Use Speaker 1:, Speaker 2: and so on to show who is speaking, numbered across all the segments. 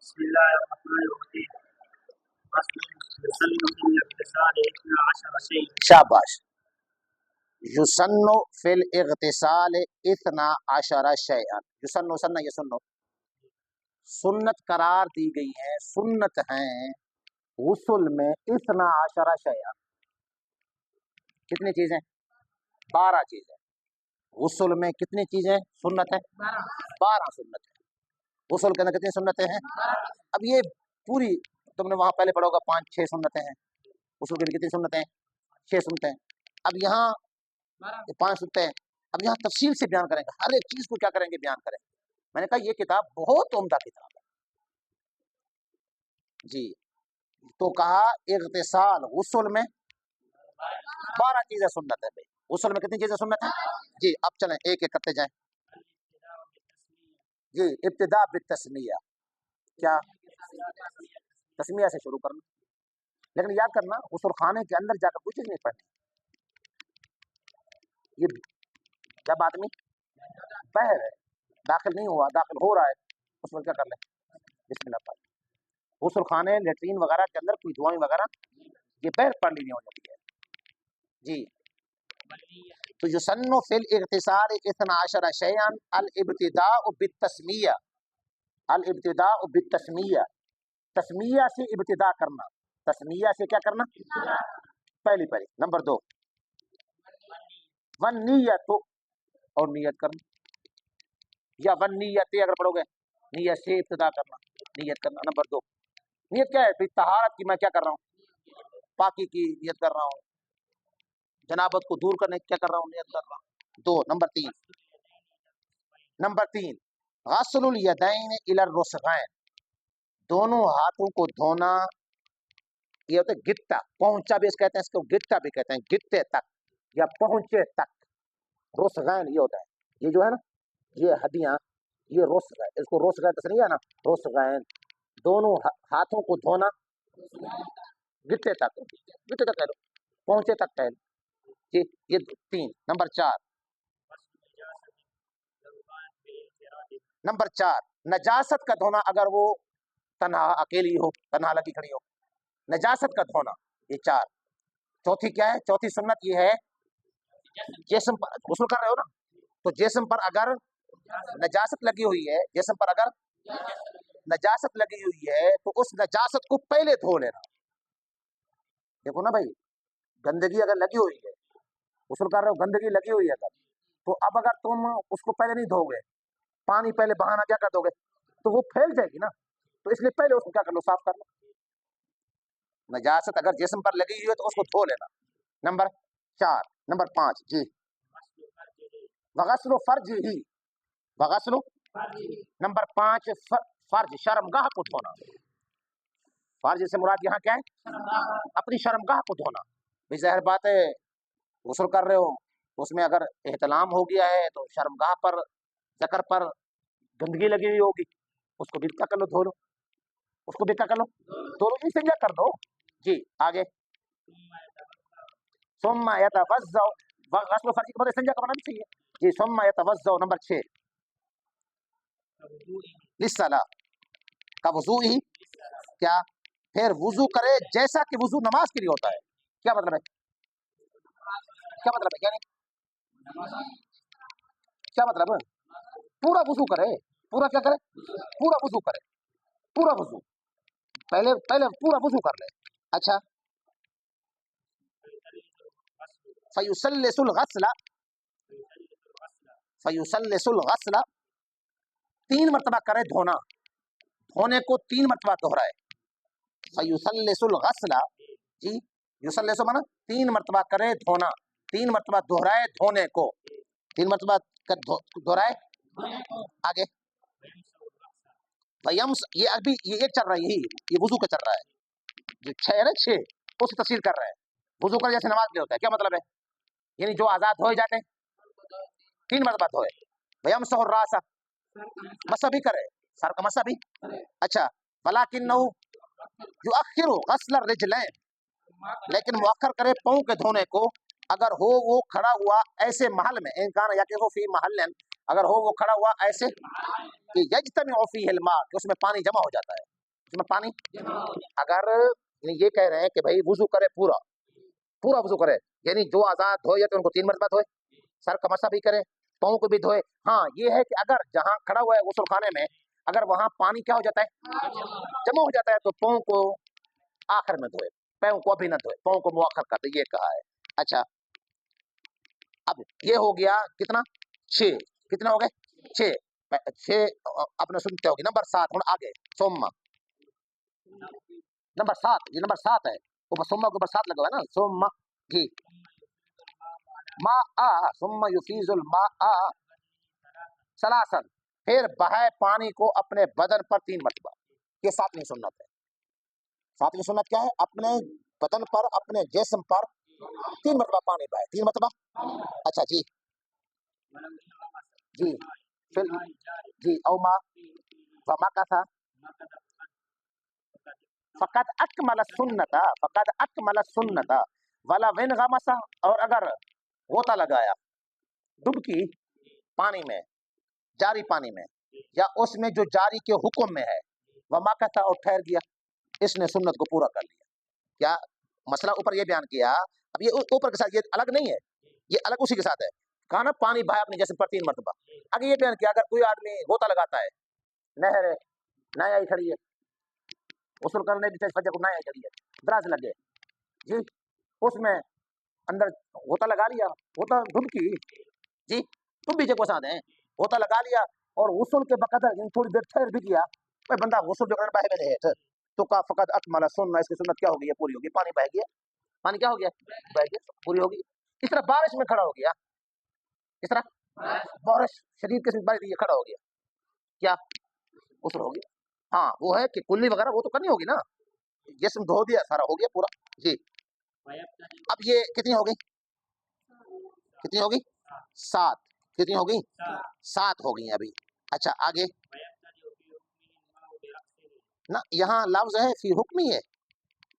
Speaker 1: بسم اللہ الرحمن الرحیم
Speaker 2: شاباش. یسن فی الاغتسال 12 شیئا. یسن سنہ یہ سنو سنت قرار دی گئی ہے، سنت ہیں غسل میں 12 شیئا. کتنی چیزیں؟ 12 چیزیں. غسل میں کتنی چیزیں سنت ہے؟ 12 سنت ہے. غسل کے اندر کتنی سنتیں ہیں؟ اب یہ پوری تم نے وہاں پہلے پڑھا ہوگا 5-6 سنتیں ہیں. غسل کے لیے کتنی سنتیں ہیں؟ 6 سنتیں ہیں. اب یہاں 5 سنتیں ہیں. اب یہاں تفصیل سے بیان کریں گے، ہر ایک چیز کو کیا کریں گے؟ بیان کریں گے. میں نے کہا یہ کتاب بہت عمدہ کتاب ہے جی. تو کہا اغتسال غسل میں 12 چیزیں سنت ہے. بھائی غسل میں کتنی چیزیں سنت ہیں جی؟ اب چلیں ایک ایک کرتے جائیں جی. ابتدا بالتسمیہ. کیا؟ تسمیہ سے شروع کرنا. لیکن یاد کرنا غسل خانے کے اندر جا کر کوئی چیز نہیں پڑھنی. یہ جب آدمی باہر ہے، داخل نہیں ہوا، داخل ہو رہا ہے، اس وقت کیا کر لیں؟ بسم اللہ پڑھ. غسل خانے لیٹرین وغیرہ کے اندر کوئی دعائیں وغیرہ یہ باہر پڑھ لینی ہو جاتی ہے جی. تو یسن فی الاغتسال 12 شیئا الابتداء بالتسمیہ. الابتداء بالتسمیہ، تسمیہ سے ابتدا کرنا. تسمیہ سے کیا کرنا؟ پہلی. نمبر 2 والنیت، اور نیت کرنا. یا والنیت اگر پڑھو گے نیت سے ابتدا کرنا، نیت کرنا. نمبر 2 نیت کیا ہے؟ طہارت کی. میں کیا کر رہا ہوں؟ پاکی کی نیت کر رہا ہوں. جنابت کو دور کرنے کی کیا کر رہا ہوں؟ نیت کر رہا ہوں. 2 نمبر 3 غسل الیدین الی الرسغین، دونوں ہاتھوں کو دھونا. یہ ہوتا ہے گٹا، پہنچا بھی اس کہتے ہیں، اس کو گٹا بھی کہتے ہیں، گٹے تک یا پہنچے تک. رسغین یہ ہوتا ہے، یہ جو ہے نا یہ ہڈیاں، یہ رسغ ہے، اس کو رسغین تصریح ہے نا، رسغین. دونوں ہاتھوں کو دھونا گٹے تک، گٹے تک کہہ لو، پہنچے تک کہہ لو جی. یہ 3. نمبر 4 نجاست کا دھونا، اگر وہ تنہا اکیلی ہو، تنہا لگی کھڑی ہو، نجاست کا دھونا. یہ 4. چوتھی کیا ہے؟ چوتھی سنت یہ ہے جسم پر غسل کر رہے ہو نا، تو جسم پر اگر نجاست لگی ہوئی ہے، جسم پر اگر نجاست لگی ہوئی ہے تو اس نجاست کو پہلے دھو لینا. دیکھو نا بھائی، گندگی اگر لگی ہوئی ہے، غسل کر رہے ہو، گندگی لگی ہوئی ہے اگر، تو اب اگر تم اس کو پہلے نہیں دھو گے، پانی پہلے بہانا کیا کر دو گے تو وہ پھیل جائے گی نا. تو اس لیے پہلے اس کو کیا کر لو؟ صاف کر لو. نجاست اگر جسم پر لگی ہوئی ہے تو اس کو دھو لینا. نمبر 4. نمبر 5 جی وغسل فرج ہی، وغسل. نمبر 5 فرج، شرمگاہ کو دھونا. فرج سے مراد یہاں کیا ہے؟ اپنی شرمگاہ کو دھونا. بھی ظاہر بات ہے غسل کر رہے ہو، اس میں اگر احتلام ہو گیا ہے تو شرمگاہ پر، ذکر پر گندگی لگی ہوئی ہوگی، اس کو بھی کیا کر لو؟ دھو لو. اس کو بھی کیا کر لو؟ دھو لو. استنجا کر دو جی. آگے ثم يتوضا، غسل فرج کے بعد استنجا کرنا بھی چاہیے جی. ثم يتوضا. نمبر 6 للصلاۃ کا وضو ہی کیا؟ پھر وضو کرے جیسا کہ وضو نماز کے لیے ہوتا ہے. کیا مطلب ہے؟ کیا مطلب ہے؟ کیا مطلب ہے؟ پورا وضو کرے. پورا کیا کرے؟ پورا وضو کرے. پورا وضو پہلے پورا وضو کر لے. اچھا فیسلس الغسل، فیسلس الغسل 3 مرتبہ کرے دھونا. دھونے کو 3 مرتبہ دہرائے. فیسلس الغسل جی، یسلس مانا 3 مرتبہ کرے دھونا، 3 مرتبہ دہرائے دھونے کو، 3 مرتبہ دہرائے. آگے یہ ابھی یہ ایک چل رہا ہے، یہ وضو کا چل رہا ہے جو 6 ہے نا، 6 اس کی تفصیل کر رہے ہیں. وضو کا جیسے نماز میں ہوتا ہے. کیا مطلب ہے؟ یعنی جو آزاد دھوئے جاتے ہیں 3 مرتبہ دھوئے. ویمسح الراس، مسح بھی کرے، سر کا مسح بھی. اچھا ولکنہ یؤخر غسل الرجلین، لیکن مؤخر کرے پاؤں کے دھونے کو، اگر ہو وہ کھڑا ہوا ایسے محل میں، ان کان یقف فی محل، اگر ہو وہ کھڑا ہوا ایسے کہ یجتمع فیہ الماء، کہ اس میں پانی جمع ہو جاتا ہے. इसमें पानी अगर ये कह रहे हैं कि भाई वुजू करे पूरा पूरा वुजू करे, यानी जो आजाद धोए तो उनको 3 मरतबा धोए, सर का मसा भी करे, पाँव को भी धोए। हाँ ये है कि अगर जहां खड़ा हुआ है गुस्ल खाने में अगर वहां पानी क्या हो जाता है, जमा हो जाता है, तो पाँव को आखिर में धोए, पैरों को अभी न धोए, पाँव को मुआखर कर दे, ये कहा है। अच्छा अब ये हो गया कितना 6, कितना हो गए 6 अपने सुनते होगी। नंबर 7 हूँ आगे सोम्मा, नंबर 7, ये नंबर 7 है, ऊपर सोम्मा के ऊपर 7 लगा हुआ है ना, सोम्मा घी मा आ सोम्मा युफीजुल मा आ सलासन, फिर बहाए पानी को अपने बदन पर 3 मरतबा। ये 7वीं सुन्नत है। 7वीं सुन्नत क्या है, अपने बदन पर अपने जिस्म पर 3 मरतबा पानी बहाए, 3 मरतबा। अच्छा जी जी फिर जी औमा वमा का था फकत अकमल सुन्नता, फकत अकमल सुन्नता वाला विन गमसा, और अगर गोता लगाया डुबकी पानी में, जारी पानी में, या उसमें जो जारी के हुक्म में है, वमा का था और ठहर गया, इसने सुन्नत को पूरा कर लिया। क्या मसला ऊपर ये बयान किया, अब ये ऊपर के साथ ये अलग नहीं है, ये अलग उसी के साथ है। कहा ना पानी बहाया अपने जिस्म पर 3 मरतबा। आगे ये बयान किया अगर कोई आदमी गोता लगाता है, नहर है, नाया ही खड़ी है, उसूल करने की फजर को नाया खड़ी है, दराज लगे जी, उसमें अंदर गोता लगा लिया, गोता डुबकी जी तुम भी जो साथ हैं, गोता लगा लिया और उसूल के बकदर थोड़ी देर ठहर भी किया, भाई बंदा गुस्ल जो करने बाहर है तो का फकत अकमल सुन्नत, इसकी सुन्नत क्या हो गई है, पूरी होगी, पानी बह गया, पानी क्या हो गया, बह गया, पूरी होगी। इस तरह बारिश में खड़ा हो गया, इस तरह बारिश शरीर के साथ बारिश खड़ा हो गया, क्या गुस्ल होगी। हाँ वो है कि कुल्ली वगैरह वो तो करनी होगी ना, जिस्म धो दिया सारा हो गया पूरा जी। अब ये कितनी हो गई, कितनी होगी 7, कितनी होगी 7 हो गई अभी। अच्छा आगे ना, यहाँ लफ्ज है फी हुक्मी है,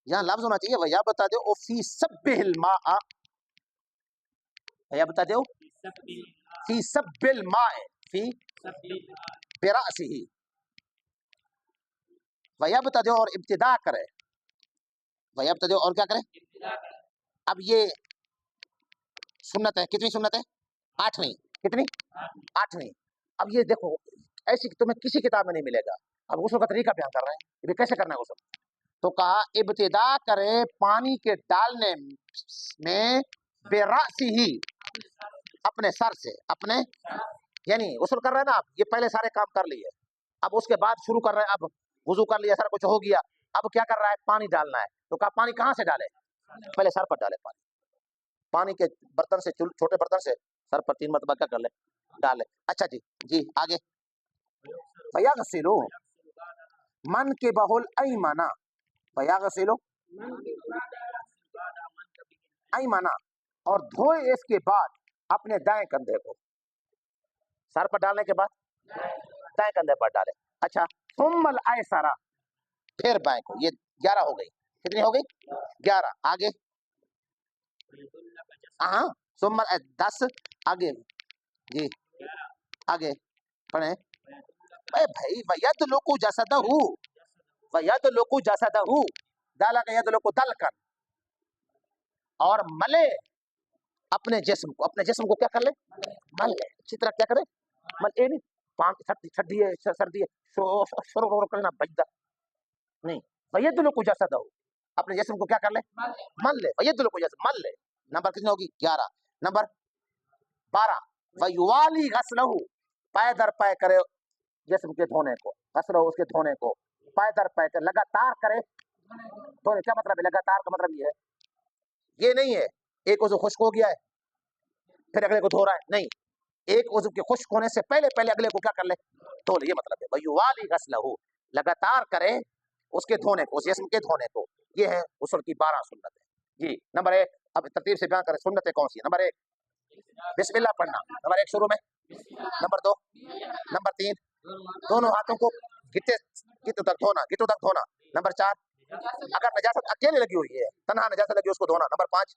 Speaker 2: यहाँ लफ्ज होना चाहिए वया बता दो ओ फी सब्बिल माआ, वया बता दो फी सब्बिल माए फी बिरासिही, वया बता दो और इब्तिदा करे, वया बता दो और क्या करे। अब ये सुन्नत है, कितनी सुन्नत है 8वीं, कितनी 8वीं। अब ये देखो ऐसी तुम्हें किसी किताब में नहीं मिलेगा। अब गुस्ल का तरीका बयान कर रहे हैं, ये कैसे करना है गुस्ल, तो कहा इब्तिदा करे पानी के डालने में बेरासी ही, अपने सर से, अपने यानी गुस्ल कर रहे हैं ना आप, ये पहले सारे काम कर लिए, अब उसके बाद शुरू कर रहे हैं, अब वुजू कर लिया, सारा कुछ हो गया, अब क्या कर रहा है, पानी डालना है, तो कहा पानी कहाँ से डाले, पहले सर पर डाले पानी, पानी के बर्तन से, छोटे बर्तन से सर पर 3 मरतबा क्या कर ले, डाले। अच्छा जी जी आगे भैया गसीलो मन के बहुल ऐमाना, भैया गसीलो ऐमाना, और धोए इसके बाद अपने दाएं कंधे को, सर पर डालने के बाद दाएं कंधे पर डाले। अच्छा सुम्मल ऐसारा, फिर बाएं को, ये 11 हो गई, कितनी हो गई 11। आगे हाँ सुम्मल 10, आगे जी आगे पढ़े भाई वयद लोकु जसदहु, वयद लोकु जसदहु, दाला का यद लोकु दलकन, और मले अपने जिस्म को, अपने जिस्म को क्या कर ले, मल ले, अच्छी तरह क्या करे, मल ए नहीं पांच छड्डी है सर्दी है शुरू करना बजदा नहीं, वयद लोकु जसदहु, अपने जिस्म को क्या कर ले, मल ले, वयद लोकु जसद मल ले। नंबर कितनी होगी 11। नंबर 12 वयुवाली गसलहु, पाय दर पाय करे जिस्म के धोने को, गसलहु उसके धोने को, पाय दर पाय कर लगातार करे धोने। क्या मतलब है लगातार का मतलब ये है, ये नहीं है एक उज़ु खुश्क हो गया है फिर अगले को धो रहा है, नहीं, एक उज़ु के खुश्क होने से पहले पहले अगले को क्या कर ले, धो ले, ये मतलब है वयुवाली गसलहु, लगातार करे उसके धोने को, उस जिस्म के धोने को। ये है गुस्ल की 12 सुन्नत है जी। नंबर 1 अब तरतीब से बयान करें सुन्नतें कौन सी है। नंबर 1 बिस्मिल्लाह पढ़ना, नंबर 1 शुरू में। नंबर 2 नंबर 3 दोनों हाथों को गिट्टू तक धोना, गिट्टू तक धोना। नंबर 4 अगर नजासत अकेले लगी हुई है, तन्हा नजासत लगी उसको धोना। नंबर 5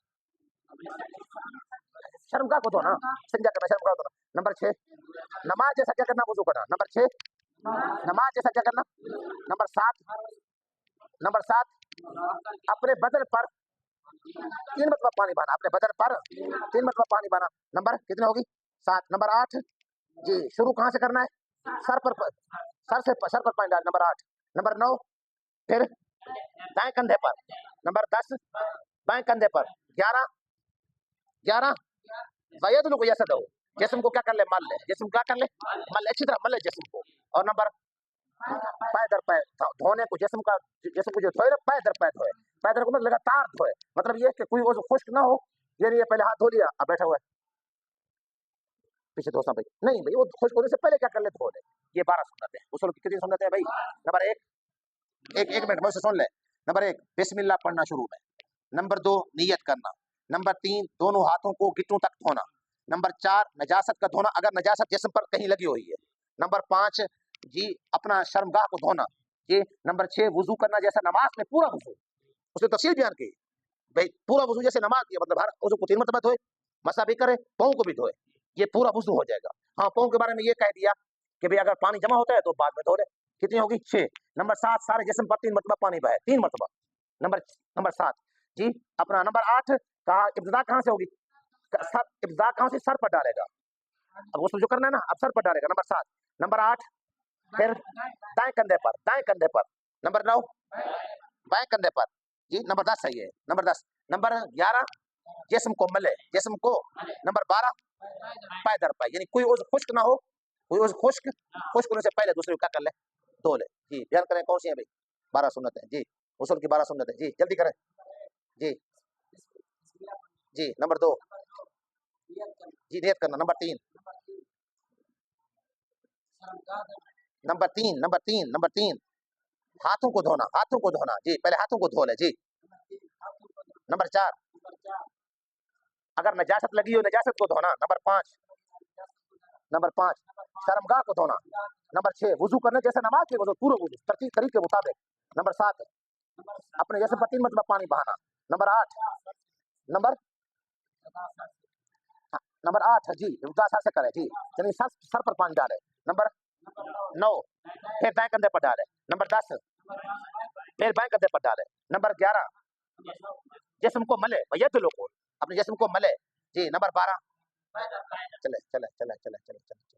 Speaker 2: शर्मगाह को धोना, संजा करना, शर्मगाह धोना। नंबर 6 नमाज जैसा क्या करना, वुजू करना। नंबर 6 नमाज जैसा क्या करना। नंबर 7 नंबर 7 अपने बदन पर 3 मरतबा पानी बहाना, अपने बदन पर 3 मरतबा पानी बहाना। नंबर कितने होगी 7। नंबर 8 जी शुरू कहाँ से करना है, सर पर, सर पर पानी डाल। नंबर 8। नंबर 9 फिर दाएं कंधे पर। नंबर 10 बाएं कंधे पर। 11 वयद को जैसा दो, जिस्म को क्या कर ले, मल ले, जिस्म को क्या कर ले, मल ले, अच्छी तरह मल ले जिस्म को। और नंबर पैर दर पैर धोने को, जिस्म को जो धोए ना, पैर दर पैर धोए। पैर दर को मतलब लगातार धोए, मतलब ये कि कोई वो खुश्क ना हो, ये नहीं है पहले हाथ धो लिया अब बैठा हुआ है पीछे धोसा भाई, नहीं भाई, वो खुश्क होने से पहले क्या कर ले, धो ले। ये 12 सुन्नतें हैं। उसूल की कितनी सुन्नतें हैं भाई? नंबर 1 मिनट मुझसे सुन ले। नंबर 1 बिस्मिल्लाह पढ़ना शुरू में। नंबर 2 नियत करना। नंबर 3 दोनों हाथों को गिट्टों तक धोना। नंबर 4 नजासत का धोना अगर नजासत जिस्म पर कहीं लगी हुई है। नंबर 5 जी अपना शर्मगाह को धोना। जी नंबर 6 वुजू करना जैसा नमाज में पूरा वुजू, उसने तफसील बयान की भाई, पूरा वुजू जैसे नमाज की, मतलब हर वुजू को 3 मरतबा धोए, मसा भी करे, पाँव को भी धोए, ये पूरा वुजू हो जाएगा। हाँ पाँव के बारे में ये कह दिया कि भाई अगर पानी जमा होता है तो बाद में धो ले। कितनी होगी 6। नंबर 7 सारे जिस्म पर 3 मरतबा पानी बहे, 3 मरतबा। नंबर 7 जी अपना। नंबर 8 कहा इब्तिदा कहाँ से होगी, सर, इब्तिदा कहाँ से, सर पर डालेगा, अब उसको जो करना है ना, अब सर पर डालेगा। नंबर 7। नंबर 8 फिर दाएं कंधे पर, दाएं कंधे पर। नंबर 9 बाएं कंधे पर। जी नंबर 10 सही है। नंबर 10। नंबर 11 जिस्म को मले, जिस्म को। नंबर 12 पाय दर पाय, यानी कोई उस खुश्क ना हो, कोई उस खुश्क होने से पहले दूसरे को क्या कर ले, धो ले। जी बयान करें कौन सी है भाई? 12 सुन्नत है जी, उसूल की 12 सुन्नत है जी, जल्दी करें जी। जी नंबर 2 जी नियत करना। नंबर 3 नंबर तीन हाथों को धोना, हाथों को धोना जी, पहले हाथों को धो ले जी। नंबर 4 अगर नजासत लगी हो नजासत को धोना। नंबर 5 शर्मगाह को धोना। नंबर 6 वुजू करना जैसे नमाज के वुजू, पूरा वुजू तरतीब तरीके के मुताबिक। नंबर 7 अपने जैसे पर 3 मरतबा पानी बहाना। नंबर 8 नंबर 8 जी सर से करे जी, यानी सर पर पानी डाले। नंबर 9 फिर दाएं कंधे पर डाले। नंबर 10 फिर बाएं कंधे पर डाले। नंबर 11 जिस्म को मले, ये तो लोग अपने जिस्म को मले जी। नंबर 12 चले चले चले चले चले चले